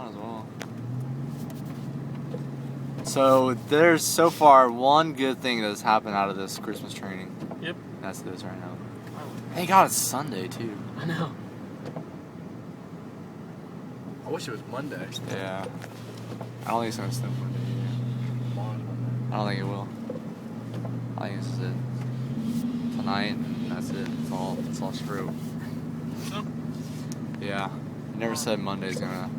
Might as well. So there's so far one good thing that's happened out of this Christmas training. Yep. That's this right now. Thank God it's Sunday too. I know. I wish it was Monday. Yeah. I don't think it's gonna snow Monday. I don't think it will. I think this is it. Tonight, and that's it. It's all true. So? Yeah. It never said Monday's gonna